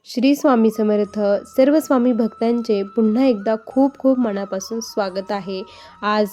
श्री स्वामी समर्थ. सर्व स्वामी भक्तांचे पुन्हा एकदा खूप खूप मनापासून स्वागत आहे. आज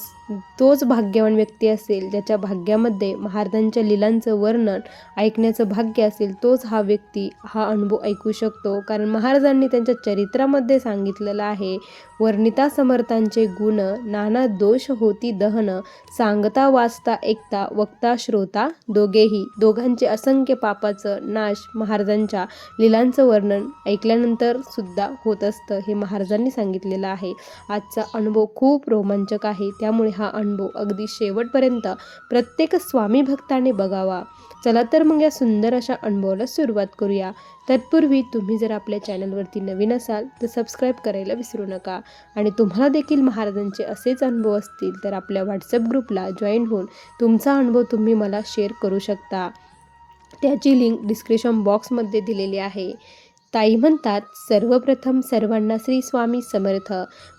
तोच भाग्यवान व्यक्ती असेल ज्याच्या भाग्यामध्ये महाराजांच्या लीलांचं वर्णन ऐकण्याचं भाग्य असेल, तोच हा व्यक्ती हा अनुभव ऐकू शकतो. कारण महाराजांनी त्यांच्या चरित्रामध्ये सांगितलेलं आहे, वर्णिता समर्थांचे गुण नाना दोष होती दहन, सांगता वाचता ऐकता वक्ता श्रोता दोघेही. दोघांचे असंख्य पापाचं नाश महाराजांच्या लीलांचं वर्णन ऐकल्यानंतर सुद्धा होत असतं, हे महाराजांनी सांगितलेलं आहे. आजचा अनुभव खूप रोमांचक आहे, त्यामुळे हा अनुभव अगदी शेवटपर्यंत प्रत्येक स्वामी भक्ताने बघावा. चला तर मग या सुंदर अशा अनुभवाला सुरुवात करूया. तत्पूर्वी तुम्ही जर आपल्या चॅनलवरती नवीन असाल तर सबस्क्राईब करायला विसरू नका. आणि तुम्हाला देखील महाराजांचे असेच अनुभव असतील तर आपल्या व्हॉट्सअप ग्रुपला जॉईन होऊन तुमचा अनुभव तुम्ही मला शेअर करू शकता. त्याची लिंक डिस्क्रिप्शन बॉक्समध्ये दिलेली आहे. ताई म्हणतात, सर्वप्रथम सर्वांना श्री स्वामी समर्थ.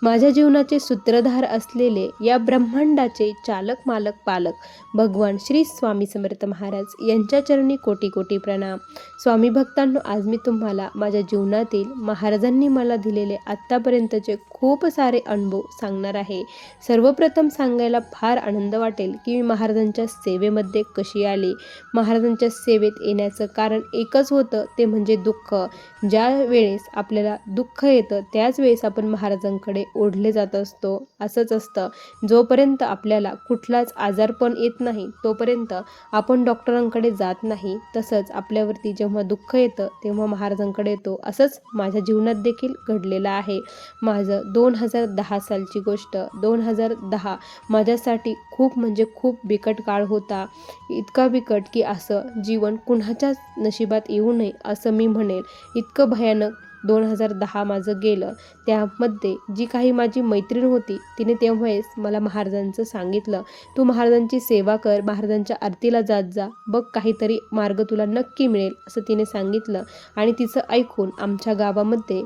माझ्या जीवनाचे सूत्रधार असलेले या ब्रह्मांडाचे चालक मालक पालक भगवान श्री स्वामी समर्थ महाराज यांच्या चरणी कोटी कोटी प्रणाम. स्वामी भक्तांनो, आज मी तुम्हाला माझ्या जीवनातील महाराजांनी मला दिलेले आत्तापर्यंतचे खूप सारे अनुभव सांगणार आहे. सर्वप्रथम सांगायला फार आनंद वाटेल की मी महाराजांच्या सेवेमध्ये कशी आली. महाराजांच्या सेवेत येण्याचं कारण एकच होतं, ते म्हणजे दुःख. ज्या वेळेस आपल्याला दुःख येतं त्याच वेळेस आपण महाराजांकडे ओढले जात असतो. असंच असतं, जोपर्यंत आपल्याला कुठलाच आजारपण येत नाही तोपर्यंत आपण डॉक्टरांकडे जात नाही. तसंच आपल्यावरती जेव्हा दुःख येतं तेव्हा महाराजांकडे येतो. असंच माझ्या जीवनात देखील घडलेलं आहे. माझं 2010 सालची गोष्ट. 2010 माझ्यासाठी खूप म्हणजे खूप बिकट काळ होता. इतका बिकट की असं जीवन कुणाच्याच नशिबात येऊ नये असं मी म्हणेल. इतकं भयानक 2010 माझं गेलं. त्यामध्ये जी काही माझी मैत्रीण होती तिने तेव्हाच मला महाराजांचं सांगितलं, तू महाराजांची सेवा कर, महाराजांच्या आरतीला जात जा, बघ काहीतरी मार्ग तुला नक्की मिळेल असं तिने सांगितलं. आणि तिचं ऐकून आमच्या गावामध्ये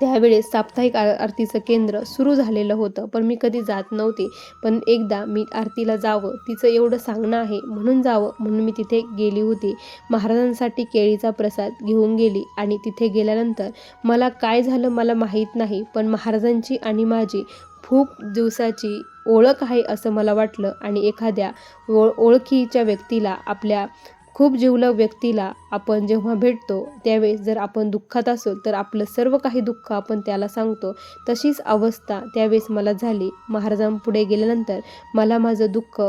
त्यावेळेस साप्ताहिक आरतीचं केंद्र सुरू झालेलं होतं, पण मी कधी जात नव्हती. पण एकदा मी आरतीला जावं, तिचं एवढं सांगणं आहे म्हणून जावं म्हणून मी तिथे गेली होती. महाराजांसाठी केळीचा प्रसाद घेऊन गेली आणि तिथे गेल्यानंतर मला काय झालं मला माहीत नाही, पण महाराजांची आणि माझी खूप दिवसाची ओळख आहे असं मला वाटलं. आणि एखाद्या ओळखीच्या व्यक्तीला, आपल्या खूप जिवलग व्यक्तीला आपण जेव्हा भेटतो त्यावेळेस जर आपण दुःखात असो तर आपलं सर्व काही दुःख आपण त्याला सांगतो. तशीच अवस्था त्यावेळेस मला झाली. महाराजांपुढे गेल्यानंतर मला माझं दुःख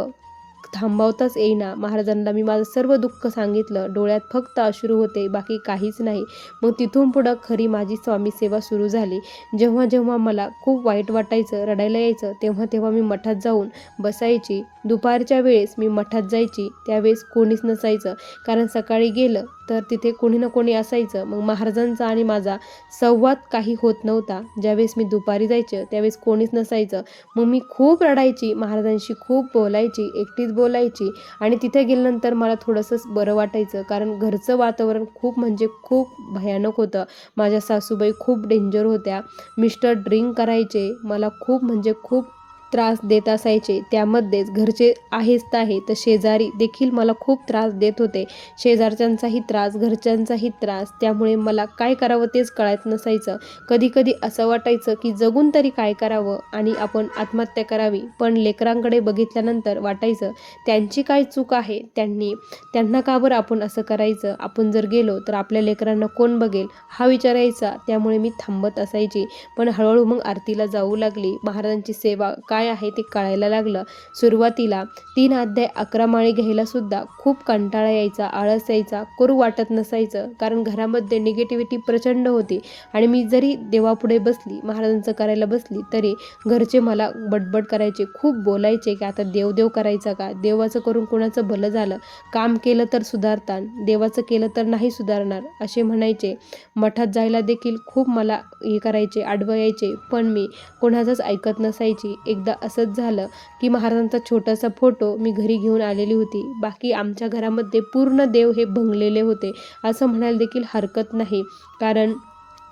थांबवताच येईना. महाराजांना मी माझं सर्व दुःख सांगितलं. डोळ्यात फक्त अश्रू होते, बाकी काहीच नाही. मग तिथून पुढं खरी माझी स्वामी सेवा सुरू झाली. जेव्हा जेव्हा मला खूप वाईट वाटायचं, रडायला यायचं, तेव्हा तेव्हा मी मठात जाऊन बसायची. दुपारच्या वेळेस मी मठात जायची, त्यावेळेस कोणीच नसायचं. कारण सकाळी गेलं तर तिथे कोणी ना कोणी असायचं. मग महाराजांचा आणि माझा संवाद काही होत नव्हता. ज्यावेळेस मी दुपारी जायचं त्यावेळेस कोणीच नसायचं. मग मी खूप रडायची, महाराजांशी खूप बोलायची, एकटीच बोलायची. आणि तिथे गेल्यानंतर मला थोडंसं बरं वाटायचं, कारण घरचं वातावरण खूप म्हणजे खूप भयानक होतं. माझ्या सासूबाई खूप डेंजर होत्या. मिस्टर ड्रिंक करायचे, मला खूप म्हणजे खूप त्रास देत असायचे. त्यामध्येच घरचे आहेच आहे तर शेजारी देखील मला खूप त्रास देत होते. शेजारच्यांचाही त्रास, घरच्यांचाही त्रास. त्यामुळे मला काय करावं तेच कळत नसायचं. कधी कधी असं वाटायचं की जगून तरी काय करावं आणि आपण आत्महत्या करावी. पण लेकरांकडे बघितल्यानंतर वाटायचं त्यांची काय चूक आहे, त्यांना का बरं आपण असं करायचं. आपण जर गेलो तर आपल्या लेकरांना कोण बघेल हा विचार यायचा. त्यामुळे मी थांबत असायची. पण हळूहळू मग आरतीला जाऊ लागली. महाराजांची सेवा काय आहे ते कळायला लागलं. सुरुवातीला 3 अध्याय 11 माळी घ्यायला सुद्धा खूप कंटाळा यायचा, आळस यायचा, करू वाटत नसायचं. कारण घरामध्ये निगेटिव्हिटी प्रचंड होती. आणि मी जरी देवापुढे बसली, महाराजांचं करायला बसली, तरी घरचे मला बडबड करायचे, खूप बोलायचे की आता देवदेव करायचा का, देवाचं करून कोणाचं भलं झालं, काम केलं तर सुधारतात, देवाचं केलं तर नाही सुधारणार असे म्हणायचे. मठात जायला देखील खूप मला हे करायचे, आडवं यायचे, पण मी कोणाचंच ऐकत नसायची. एकदा असंच झालं की महाराजांचा छोटासा फोटो मी घरी घेऊन आलेली होती. बाकी आमच्या घरामध्ये पूर्ण देव हे भंगलेले होते असं म्हणायला देखील हरकत नाही. कारण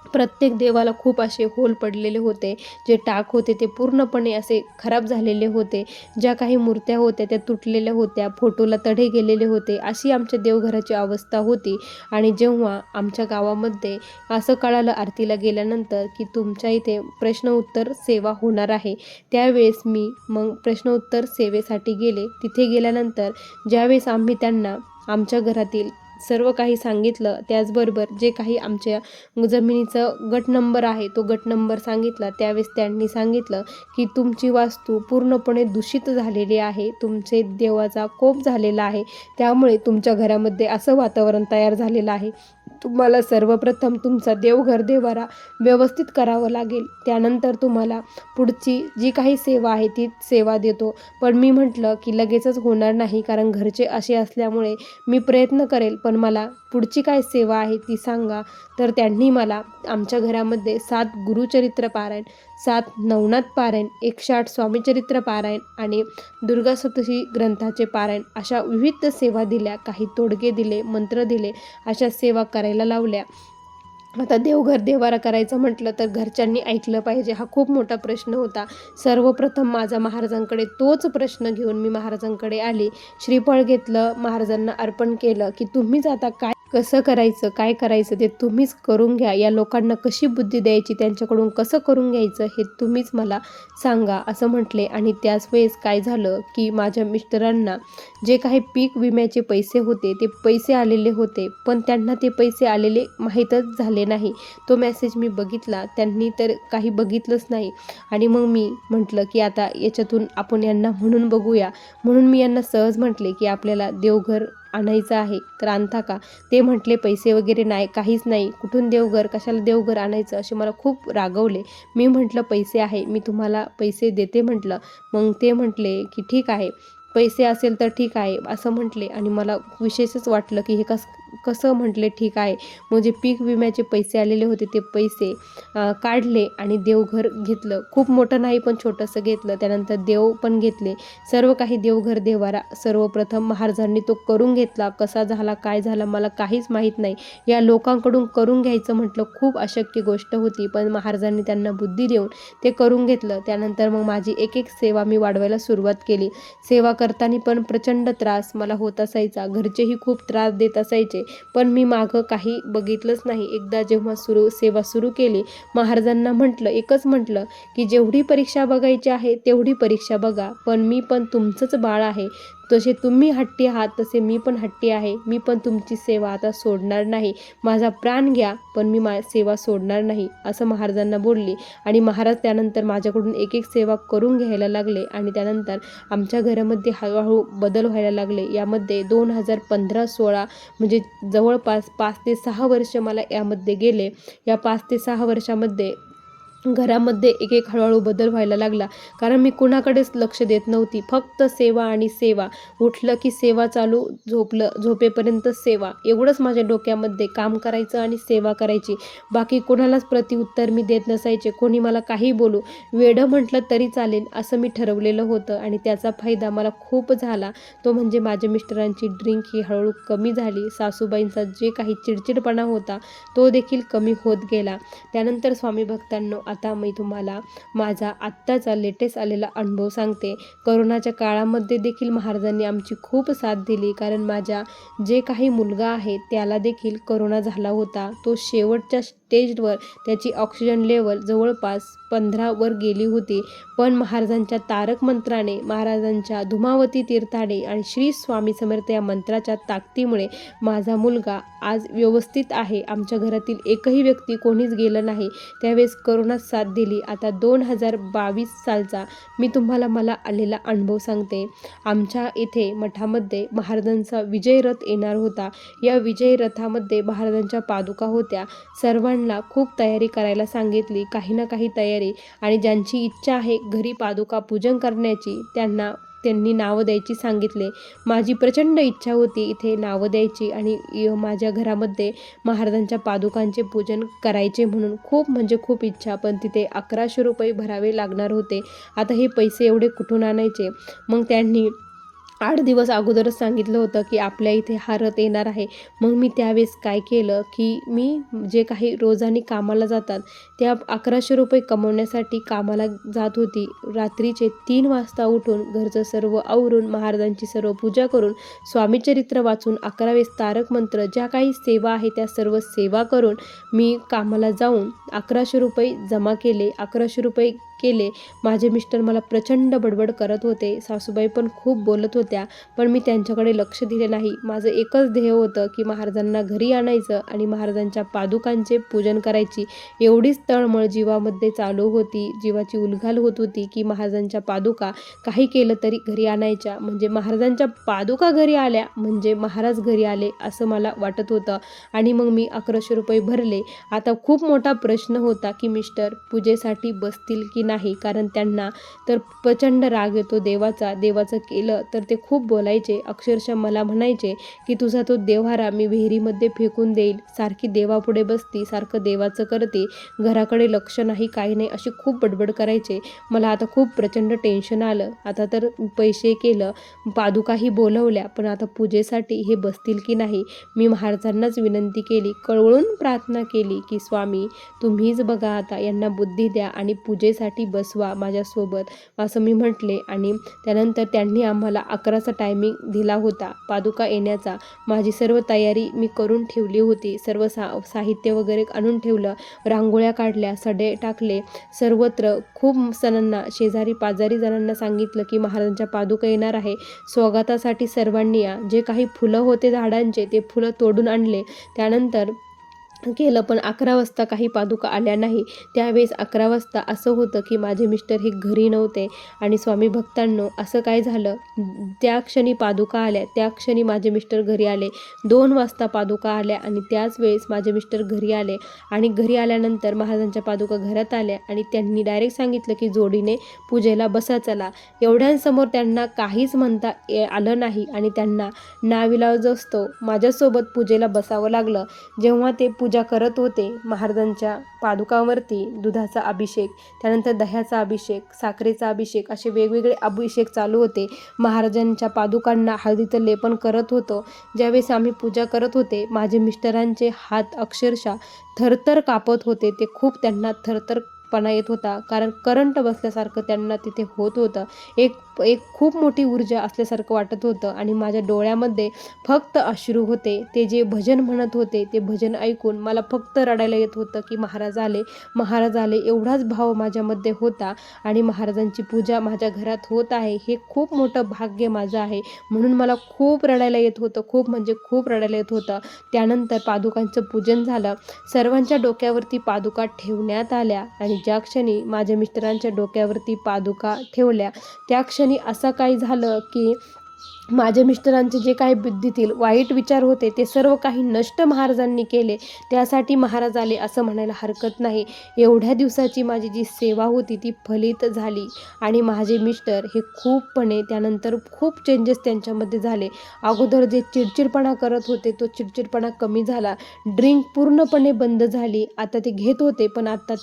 प्रत्येक देवाला खूप असे होल पडलेले होते. जे टाक होते ते पूर्णपणे असे खराब झालेले होते. ज्या काही मूर्त्या होत्या त्या तुटलेल्या होत्या, फोटोला तडे गेलेले होते. अशी आमच्या देवघराची अवस्था होती. आणि जेव्हा आमच्या गावामध्ये असं कळालं आरतीला गेल्यानंतर की तुमच्या इथे प्रश्नोत्तर सेवा होणार आहे, त्यावेळेस मी मग प्रश्नोत्तर सेवेसाठी गेले. तिथे गेल्यानंतर ज्यावेळेस आम्ही त्यांना आमच्या घरातील सर्व काही सांगितलं, त्याचबरोबर जे काही आमच्या जमिनीचं गट नंबर आहे तो गट नंबर सांगितला, त्यावेळेस त्यांनी सांगितलं की तुमची वास्तू पूर्णपणे दूषित झालेली आहे, तुमचे देवाचा कोप झालेला आहे, त्यामुळे तुमच्या घरामध्ये असं वातावरण तयार झालेलं आहे. तुम्हाला सर्वप्रथम तुमचा देवघर देवारा व्यवस्थित करावं लागेल, त्यानंतर तुम्हाला पुढची जी काही सेवा आहे ती सेवा देतो. पण मी म्हटलं की लगेचच होणार नाही, कारण घरचे असे असल्यामुळे मी प्रयत्न करेल, पण मला पुढची काय सेवा आहे ती सांगा. तर त्यांनी मला आमच्या घरामध्ये 7 गुरुचरित्र पारायण, 7 नवनाथ पारायण, 108 स्वामीचरित्र पारायण आणि दुर्गा सप्तशती ग्रंथाचे पारायण अशा विविध सेवा दिल्या. काही तोडगे दिले, मंत्र दिले, अशा सेवा करायला लावल्या. आता देवघर देवारा करायचं म्हटलं तर घरच्यांनी ऐकलं पाहिजे, हा खूप मोठा प्रश्न होता. सर्वप्रथम माझा महाराजांकडे तोच प्रश्न घेऊन मी महाराजांकडे आली. श्रीफळ घेतलं, महाराजांना अर्पण केलं की तुम्हीच आता काय कसं करायचं, काय करायचं ते तुम्हीच करून घ्या. या लोकांना कशी बुद्धी द्यायची, त्यांच्याकडून कसं करून घ्यायचं हे तुम्हीच मला सांगा असं म्हटले. आणि त्याच वेळेस काय झालं की माझ्या मिस्टरांना जे काही पीक विम्याचे पैसे होते ते पैसे आलेले होते, पण त्यांना ते पैसे आलेले माहीतच झाले नाही. तो मेसेज मी बघितला, त्यांनी तर काही बघितलंच नाही. आणि मग मी म्हटलं की आता याच्यातून आपण यांना म्हणून बघूया. म्हणून मी यांना सहज म्हटले की आपल्याला देवघर आणायचं आहे, तर आणता का? ते म्हटले पैसे वगैरे नाही, काहीच नाही, कुठून देवघर, कशाला देवघर आणायचं, असे मला खूप रागवले. मी म्हटलं पैसे आहे, मी तुम्हाला पैसे देते म्हटलं. मग ते म्हटले की ठीक आहे, पैसे असेल तर ठीक आहे असं म्हटले. आणि मला विशेषच वाटलं की हे कसं म्हटले ठीक आहे. मग जे पीक विम्याचे पैसे आलेले होते ते पैसे काढले आणि देवघर घेतलं. खूप मोठं नाही पण छोटंसं घेतलं. त्यानंतर देव पण घेतले. सर्व काही देवघर देवारा सर्वप्रथम महाराजांनी तो करून घेतला. कसा झाला, काय झाला मला काहीच माहीत नाही. या लोकांकडून करून घ्यायचं म्हटलं खूप अशक्य गोष्ट होती, पण महाराजांनी त्यांना बुद्धी देऊन ते करून घेतलं. त्यानंतर मग माझी एक एक सेवा मी वाढवायला सुरुवात केली. सेवा करताना पण प्रचंड त्रास मला होत असायचा, घरचेही खूप त्रास देत असायचे, पण मी मागं काही बघितलंच नाही. एकदा जेव्हा सेवा सुरू केली, महाराजांना म्हटलं, एकच म्हटलं की जेवढी परीक्षा बघायची आहे तेवढी परीक्षा बघा, पण मी पण तुमचंच बाळ आहे. तसे तुम्ही हट्टी आहात तसे मी पण हट्टी आहे. मी पण तुमची सेवा आता सोडणार नाही. माझा प्राण घ्या, पण मी सेवा सोडणार नाही असं महाराजांना बोलली. आणि महाराज त्यानंतर माझ्याकडून एक एक सेवा करून घ्यायला लागले. आणि त्यानंतर आमच्या घरामध्ये हळूहळू बदल व्हायला लागले. यामध्ये 2015-16 म्हणजे जवळपास 5 ते 6 वर्ष मला यामध्ये गेले. या 5 ते 6 वर्षामध्ये घरामध्ये एक एक हळूहळू बदल व्हायला लागला, कारण मी कुणाकडेच लक्ष देत नव्हती. फक्त सेवा आणि सेवा. उठलं की सेवा चालू, झोपेपर्यंत सेवा, एवढंच माझ्या डोक्यामध्ये. काम करायचं आणि सेवा करायची, बाकी कोणालाच प्रतिउत्तर मी देत नसायचे. कोणी मला काही बोलू, वेडं म्हटलं तरी चालेल असं मी ठरवलेलं होतं. आणि त्याचा फायदा मला खूप झाला, तो म्हणजे माझ्या मिस्टरांची ड्रिंक ही हळूहळू कमी झाली. सासूबाईंचा जे काही चिडचिडपणा होता तो देखील कमी होत गेला. त्यानंतर स्वामी भक्तांनो, आता मी तुम्हाला माझा आत्ताचा लेटेस्ट आलेला अनुभव सांगते. करोनाच्या काळामध्ये देखील महाराजांनी आमची खूप साथ दिली, कारण माझा जे काही मुलगा आहे त्याला देखील करोना झाला होता. तो शेवटच्या स्टेजवर त्याची ऑक्सिजन लेवल जवळपास 15 वर गेली होती, पण महाराजांच्या तारक मंत्राने, महाराजांच्या धुमावती तीर्थाने आणि श्री स्वामी समर्थ या मंत्राच्या ताकदीमुळे माझा मुलगा आज व्यवस्थित आहे. आमच्या घरातील एकही व्यक्ती कोणीच गेलं नाही. त्यावेळेस करोना साथ दिली. आता 2022 सालचा मी तुम्हाला मला आलेला अनुभव सांगते. आमच्या इथे मठामध्ये महाराजांचा विजय रथ येणार होता. या विजय रथामध्ये महाराजांच्या पादुका होत्या. सर्वांना खूप तयारी करायला सांगितली, काही ना काही तयारी. आणि ज्यांची इच्छा आहे घरी पादुका पूजन करण्याची त्यांनी नावं द्यायची सांगितले. माझी प्रचंड इच्छा होती इथे नावं द्यायची आणि माझ्या घरामध्ये महाराजांच्या पादुकांचे पूजन करायचे म्हणून खूप म्हणजे खूप इच्छा. पण तिथे 1100 रुपये भरावे लागणार होते. आता हे पैसे एवढे कुठून आणायचे? मग त्यांनी 8 दिवस अगोदरच सांगितलं होतं की आपल्या इथे हा रथ येणार आहे. मग मी त्यावेळेस काय केलं, की मी जे काही रोजानी कामाला जातात, त्या ₹1100 कमवण्यासाठी कामाला जात होती. रात्रीचे 3 वाजता उठून घरचं सर्व आवरून, महाराजांची सर्व पूजा करून, स्वामीचरित्र वाचून, 11 वेळेस तारक मंत्र, ज्या काही सेवा आहे त्या सर्व सेवा करून मी कामाला जाऊन ₹1100 जमा केले. ₹1100 केले. माझे मिस्टर मला प्रचंड बडबड करत होते. सासूबाई पण खूप बोलत होत्या, पण मी त्यांच्याकडे लक्ष दिले नाही. माझं एकच ध्येय होतं, की महाराजांना घरी आणायचं आणि महाराजांच्या पादुकांचे पूजन करायची. एवढीच तळमळ जीवामध्ये चालू होती, जीवाची उलघाल होत होती, की महाराजांच्या पादुका काही केलं तरी घरी आणायच्या. म्हणजे महाराजांच्या पादुका घरी आल्या म्हणजे महाराज घरी आले असं मला वाटत होतं. आणि मग मी ₹1100 भरले. आता खूप मोठा प्रश्न होता, की मिस्टर पूजेसाठी बसतील की नाही, कारण त्यांना तर प्रचंड राग येतो देवाचा. देवाचं केलं तर ते खूप बोलायचे. अक्षरशः मला म्हणायचे, की तुझा तो देव्हारा मी विहिरीमध्ये फेकून देईल. सारखी देवापुढे बसती, सारखं देवाचं करते, घराकडे लक्ष नाही, काही नाही, अशी खूप बडबड करायचे. मला आता खूप प्रचंड टेन्शन आलं. आता तर पैसे केलं, पादुकाही बोलवल्या, पण आता पूजेसाठी हे बसतील की नाही. मी महाराजांनाच विनंती केली, कळवळून प्रार्थना केली, की स्वामी तुम्हीच बघा, आता यांना बुद्धी द्या आणि पूजेसाठी बसवा माझ्यासोबत, असं मी म्हटले. आणि त्यानंतर त्यांनी आम्हाला 11चा टायमिंग दिला होता पादुका येण्याचा. माझी सर्व तयारी मी करून ठेवली होती. सर्व साहित्य वगैरे आणून ठेवलं, रांगोळ्या काढल्या, सडे टाकले. सर्वत्र खूप सणांना, शेजारी पाजारी जणांना सांगितलं, की महाराजांच्या पादुका येणार आहे, स्वागतासाठी सर्वांनी या. जे काही फुलं होते झाडांचे ते फुलं तोडून आणले. त्यानंतर केलं, पण 11 वाजता काही पादुका आल्या नाही. त्यावेळेस 11 वाजता असं होतं, की माझे मिस्टर हे घरी नव्हते. आणि स्वामी भक्तांनो, असं काय झालं, त्या क्षणी पादुका आल्या, त्या क्षणी माझे मिस्टर घरी आले. 2 वाजता पादुका आल्या आणि त्याच वेळेस माझे मिस्टर घरी आले. आणि घरी आल्यानंतर महाराजांच्या पादुका घरात आल्या आणि त्यांनी डायरेक्ट सांगितलं, की जोडीने पूजेला बसा चला. एवढ्यांसमोर त्यांना काहीच म्हणता आलं नाही आणि त्यांना नाविलाज असतो माझ्यासोबत पूजेला बसावं लागलं. जेव्हा ते पूजा करत होते, महाराजांच्या पादुकांवरती दुधाचा अभिषेक, त्यानंतर दह्याचा अभिषेक, साखरेचा अभिषेक, असे वेगवेगळे अभिषेक चालू होते. महाराजांच्या पादुकांना हळदीचं लेपन करत होतो. ज्यावेळेस आम्ही पूजा करत होते, माझे मिस्टरांचे हात अक्षरशः थरथर कापत होते. ते खूप त्यांना थरथरपणा येत होता, कारण करंट बसल्यासारखं त्यांना तिथे होत होतं. एक एक खूप मोठी ऊर्जा असल्यासारखं वाटत होतं आणि माझ्या डोळ्यामध्ये फक्त अश्रू होते. ते जे भजन म्हणत होते, ते भजन ऐकून मला फक्त रडायला येत होतं, की महाराज आले, महाराज आले, एवढाच भाव माझ्यामध्ये होता. आणि महाराजांची पूजा माझ्या घरात होत आहे, हे खूप मोठं भाग्य माझं आहे. म्हणून मला खूप रडायला येत होतं, खूप म्हणजे खूप रडायला येत होतं. त्यानंतर पादुकांचं पूजन झालं. सर्वांच्या डोक्यावरती पादुका ठेवण्यात आल्या आणि ज्या क्षणी माझ्या मिस्टरांच्या डोक्यावरती पादुका ठेवल्या, त्या क्षणी असं काही झालं, की माझ्या मिस्टरांचे जे काही बुद्धीतील वाईट विचार होते ते सर्व काही नष्ट महाराजांनी केले. त्यासाठी महाराज आले असं म्हणायला हरकत नाही. एवढ्या दिवसाची माझी जी सेवा होती ती फलित झाली. आणि माझे मिस्टर हे खूपपणे त्यानंतर खूप चेंजेस त्यांच्यामध्ये झाले. अगोदर जे चिडचिडपणा करत होते तो चिडचिडपणा कमी झाला. ड्रिंक पूर्णपणे बंद झाली. आता ते घेत होते, पण आता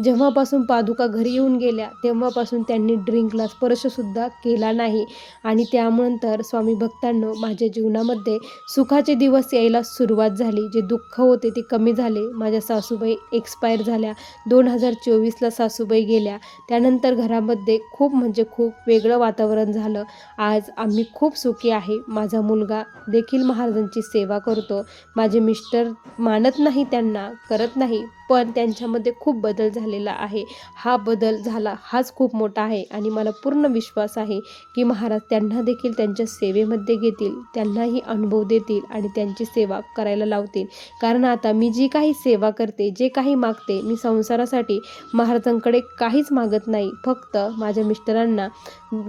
जेव्हापासून पादुका घरी येऊन गेल्या तेव्हापासून त्यांनी ड्रिंकला स्पर्शसुद्धा केला नाही. आणि त्यानंतर स्वामी भक्तांनो, माझ्या जीवनामध्ये सुखाचे दिवस यायला सुरुवात झाली. जे दुःख होते ते कमी झाले. माझ्या सासूबाई एक्सपायर झाल्या. 2024ला सासूबाई गेल्या. त्यानंतर घरामध्ये खूप म्हणजे खूप वेगळं वातावरण झालं. आज आम्ही खूप सुखी आहे. माझा मुलगा देखील महाराजांची सेवा करतो. माझे मिस्टर मानत नाही, त्यांना करत नाही, पण त्यांच्यामध्ये खूप बदल झालेला आहे. हा बदल झाला हाच खूप मोठा आहे. आणि मला पूर्ण विश्वास आहे, की महाराज त्यांना देखील त्यांच्या सेवेमध्ये घेतील, त्यांनाही अनुभव देतील आणि त्यांची सेवा करायला लावतील. कारण आता मी जी काही सेवा करते, जे काही मागते, मी संसारासाठी महाराजांकडे काहीच मागत नाही. फक्त माझ्या मिस्टरांना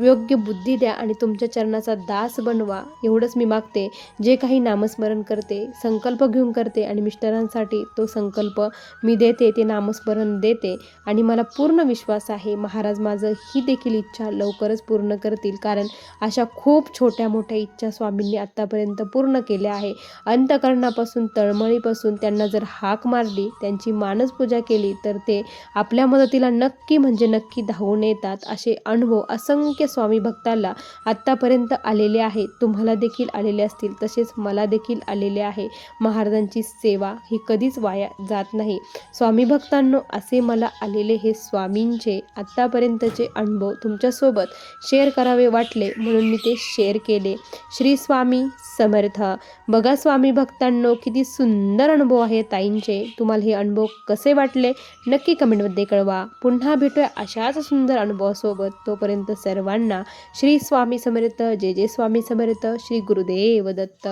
योग्य बुद्धी द्या आणि तुमच्या चरणाचा दास बनवा, एवढंच मी मागते. जे काही नामस्मरण करते, संकल्प घेऊन करते आणि मिस्टरांसाठी तो संकल्प मी देते, ते नामस्मरण देते. आणि मला पूर्ण विश्वास आहे महाराज माझं ही देखील इच्छा लवकरच पूर्ण करतील. कारण अशा खूप छोट्या मोठ्या इच्छा स्वामींनी आत्तापर्यंत पूर्ण केल्या आहे. अंतःकरणापासून तळमळीपासून त्यांना जर हाक मारली, त्यांची मानसपूजा केली तर ते आपल्या मदतीला नक्की म्हणजे नक्की धावून येतात. असे अनुभव असंख्य स्वामी भक्तांना आत्तापर्यंत आलेले आहेत. तुम्हाला देखील आलेले असतील, तसेच मला देखील आलेले आहे. महाराजांची सेवा ही कधीच वाया जात नाही. स्वामी भक्तांनो, असे मला आलेले हे स्वामींचे आत्तापर्यंतचे अनुभव तुमच्यासोबत शेअर करावे वाटले म्हणून मी ते शेअर केले. श्री स्वामी समर्थ. बघा स्वामी भक्तांनो, किती सुंदर अनुभव आहे ताईंचे. तुम्हाला हे अनुभव कसे वाटले नक्की कमेंटमध्ये कळवा. पुन्हा भेटूया अशाच सुंदर अनुभवासोबत. तोपर्यंत सर्वांना श्री स्वामी समर्थ. जय जय स्वामी समर्थ. श्री गुरुदेव दत्त.